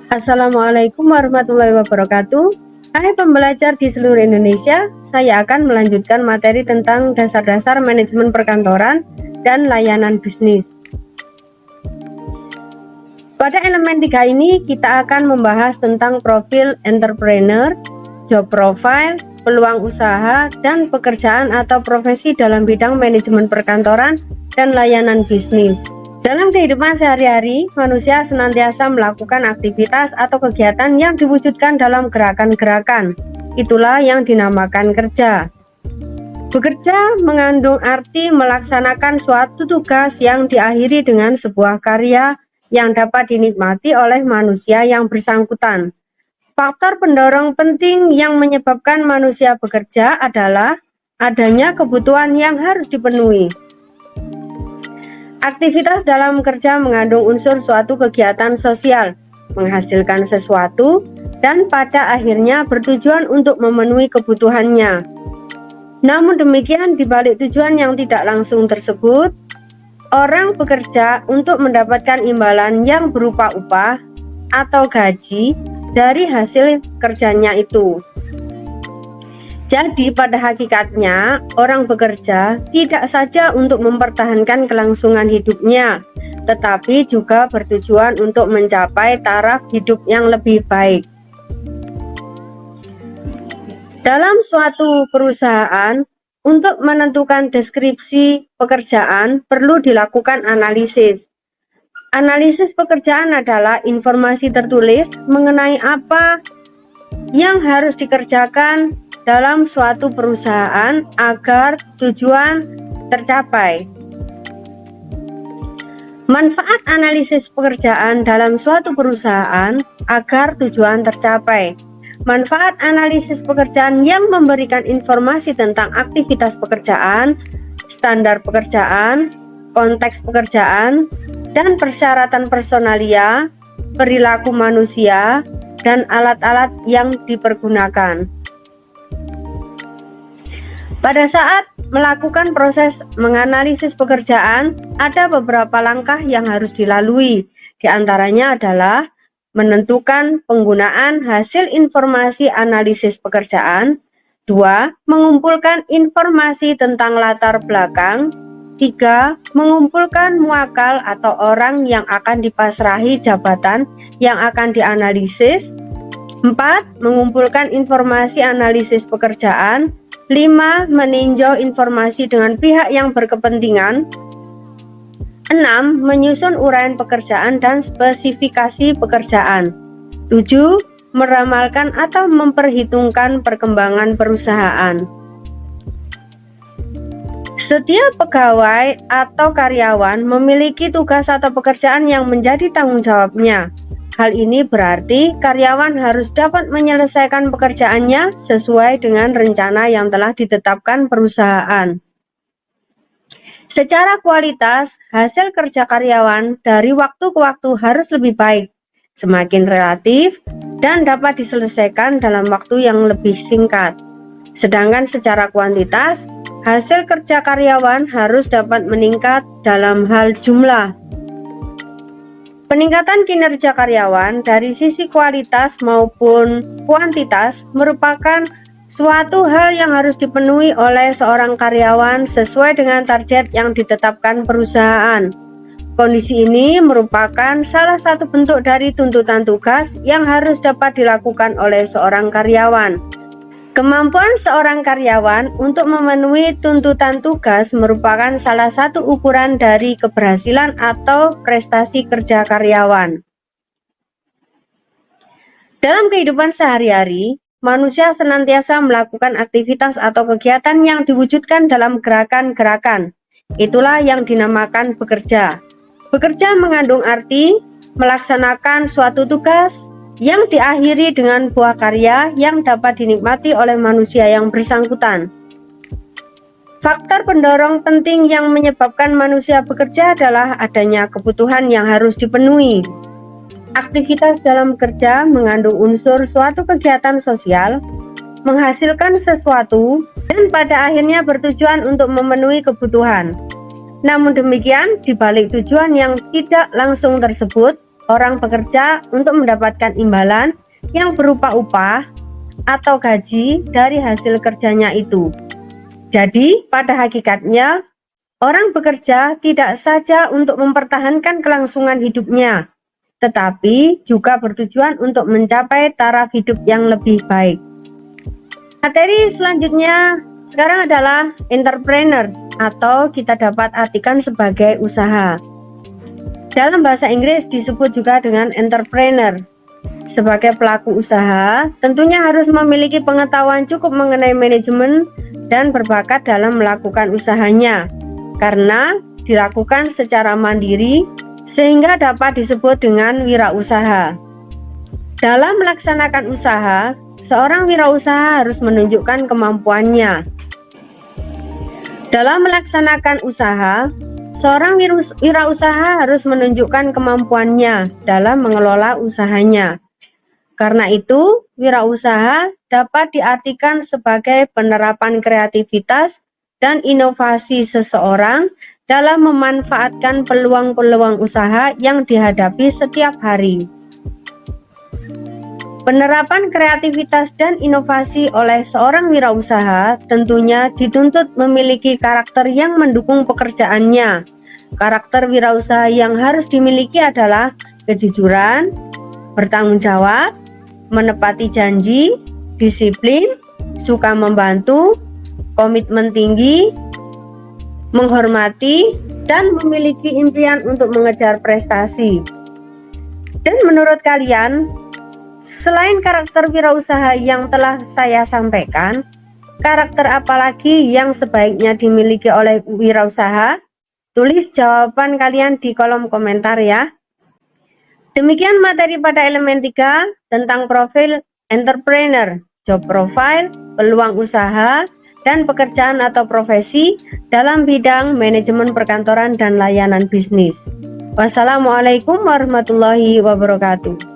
Assalamualaikum warahmatullahi wabarakatuh. Hai pembelajar di seluruh Indonesia, saya akan melanjutkan materi tentang dasar-dasar manajemen perkantoran dan layanan bisnis. Pada elemen 3 ini kita akan membahas tentang profil entrepreneur, job profile, peluang usaha, dan pekerjaan atau profesi dalam bidang manajemen perkantoran dan layanan bisnis. Dalam kehidupan sehari-hari, manusia senantiasa melakukan aktivitas atau kegiatan yang diwujudkan dalam gerakan-gerakan. Itulah yang dinamakan kerja. Bekerja mengandung arti melaksanakan suatu tugas yang diakhiri dengan sebuah karya yang dapat dinikmati oleh manusia yang bersangkutan. Faktor pendorong penting yang menyebabkan manusia bekerja adalah adanya kebutuhan yang harus dipenuhi. Aktivitas dalam kerja mengandung unsur suatu kegiatan sosial, menghasilkan sesuatu, dan pada akhirnya bertujuan untuk memenuhi kebutuhannya. Namun demikian, di balik tujuan yang tidak langsung tersebut, orang bekerja untuk mendapatkan imbalan yang berupa upah atau gaji dari hasil kerjanya itu. Jadi pada hakikatnya orang bekerja tidak saja untuk mempertahankan kelangsungan hidupnya, tetapi juga bertujuan untuk mencapai taraf hidup yang lebih baik. Dalam suatu perusahaan, untuk menentukan deskripsi pekerjaan perlu dilakukan analisis. Analisis pekerjaan adalah informasi tertulis mengenai apa yang harus dikerjakan dalam suatu perusahaan agar tujuan tercapai. Manfaat analisis pekerjaan dalam suatu perusahaan agar tujuan tercapai. Manfaat analisis pekerjaan yang memberikan informasi tentang aktivitas pekerjaan, standar pekerjaan, konteks pekerjaan, dan persyaratan personalia, perilaku manusia, dan alat-alat yang dipergunakan. Pada saat melakukan proses menganalisis pekerjaan, ada beberapa langkah yang harus dilalui. Di antaranya adalah menentukan penggunaan hasil informasi analisis pekerjaan. 2. Mengumpulkan informasi tentang latar belakang. 3. Mengumpulkan muakal atau orang yang akan dipasrahi jabatan yang akan dianalisis. 4. Mengumpulkan informasi analisis pekerjaan. 5. Meninjau informasi dengan pihak yang berkepentingan. 6. Menyusun uraian pekerjaan dan spesifikasi pekerjaan. 7. Meramalkan atau memperhitungkan perkembangan perusahaan. Setiap pegawai atau karyawan memiliki tugas atau pekerjaan yang menjadi tanggung jawabnya. Hal ini berarti karyawan harus dapat menyelesaikan pekerjaannya sesuai dengan rencana yang telah ditetapkan perusahaan. Secara kualitas, hasil kerja karyawan dari waktu ke waktu harus lebih baik, semakin relatif, dan dapat diselesaikan dalam waktu yang lebih singkat. Sedangkan secara kuantitas, hasil kerja karyawan harus dapat meningkat dalam hal jumlah. Peningkatan kinerja karyawan dari sisi kualitas maupun kuantitas merupakan suatu hal yang harus dipenuhi oleh seorang karyawan sesuai dengan target yang ditetapkan perusahaan. Kondisi ini merupakan salah satu bentuk dari tuntutan tugas yang harus dapat dilakukan oleh seorang karyawan. Kemampuan seorang karyawan untuk memenuhi tuntutan tugas merupakan salah satu ukuran dari keberhasilan atau prestasi kerja karyawan. Dalam kehidupan sehari-hari, manusia senantiasa melakukan aktivitas atau kegiatan yang diwujudkan dalam gerakan-gerakan. Itulah yang dinamakan bekerja. Bekerja mengandung arti melaksanakan suatu tugas yang diakhiri dengan buah karya yang dapat dinikmati oleh manusia yang bersangkutan. Faktor pendorong penting yang menyebabkan manusia bekerja adalah adanya kebutuhan yang harus dipenuhi. Aktivitas dalam kerja mengandung unsur suatu kegiatan sosial, menghasilkan sesuatu, dan pada akhirnya bertujuan untuk memenuhi kebutuhan. Namun demikian, di balik tujuan yang tidak langsung tersebut, orang bekerja untuk mendapatkan imbalan yang berupa upah atau gaji dari hasil kerjanya itu. Jadi, pada hakikatnya, orang bekerja tidak saja untuk mempertahankan kelangsungan hidupnya, tetapi juga bertujuan untuk mencapai taraf hidup yang lebih baik. Materi selanjutnya sekarang adalah entrepreneur, atau kita dapat artikan sebagai usaha. Dalam bahasa Inggris disebut juga dengan entrepreneur. Sebagai pelaku usaha, tentunya harus memiliki pengetahuan cukup mengenai manajemen dan berbakat dalam melakukan usahanya, karena dilakukan secara mandiri sehingga dapat disebut dengan wirausaha. Dalam melaksanakan usaha, seorang wirausaha harus menunjukkan kemampuannya. Dalam melaksanakan usaha, seorang wirausaha harus menunjukkan kemampuannya dalam mengelola usahanya. Karena itu, wirausaha dapat diartikan sebagai penerapan kreativitas dan inovasi seseorang dalam memanfaatkan peluang-peluang usaha yang dihadapi setiap hari. Penerapan kreativitas dan inovasi oleh seorang wirausaha tentunya dituntut memiliki karakter yang mendukung pekerjaannya. Karakter wirausaha yang harus dimiliki adalah kejujuran, bertanggung jawab, menepati janji, disiplin, suka membantu, komitmen tinggi, menghormati, dan memiliki impian untuk mengejar prestasi. Dan menurut kalian, selain karakter wirausaha yang telah saya sampaikan, karakter apa lagi yang sebaiknya dimiliki oleh wirausaha? Tulis jawaban kalian di kolom komentar ya. Demikian materi pada elemen 3 tentang profil entrepreneur, job profile, peluang usaha, dan pekerjaan atau profesi dalam bidang manajemen perkantoran dan layanan bisnis. Wassalamualaikum warahmatullahi wabarakatuh.